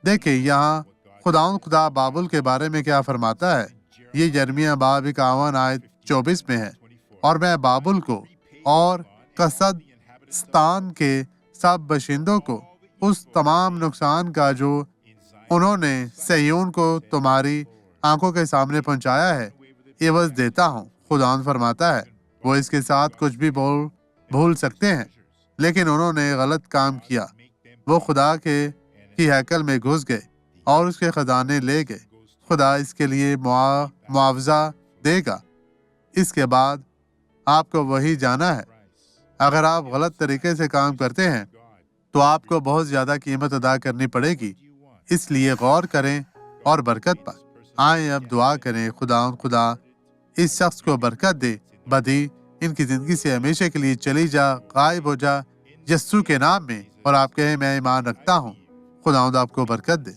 دیکھیں یہاں خدا بابل کے بارے میں کیا فرماتا ہے۔ یہ یرمیہ باب 51 آیت 24 میں ہے، اور میں بابل کو اور کسدستان کے سب باشندوں کو اس تمام نقصان کا جو انہوں نے صہیون کو تمہاری آنکھوں کے سامنے پہنچایا ہے عوض دیتا ہوں۔ خداوند فرماتا ہے وہ اس کے ساتھ کچھ بھی بھول سکتے ہیں، لیکن انہوں نے غلط کام کیا۔ وہ خدا کی ہیکل میں گھس گئے اور اس کے خزانے لے گئے۔ خدا اس کے لیے معاوضہ دے گا۔ اس کے بعد آپ کو وہی جانا ہے۔ اگر آپ غلط طریقے سے کام کرتے ہیں تو آپ کو بہت زیادہ قیمت ادا کرنی پڑے گی۔ اس لیے غور کریں اور برکت پائیں۔ آئیں اب دعا کریں۔ خدا اس شخص کو برکت دے، بدی ان کی زندگی سے ہمیشہ کے لیے چلی جا، غائب ہو جا، یسوع کے نام میں۔ اور آپ کہیں میں ایمان رکھتا ہوں۔ خداوند آپ کو برکت دے۔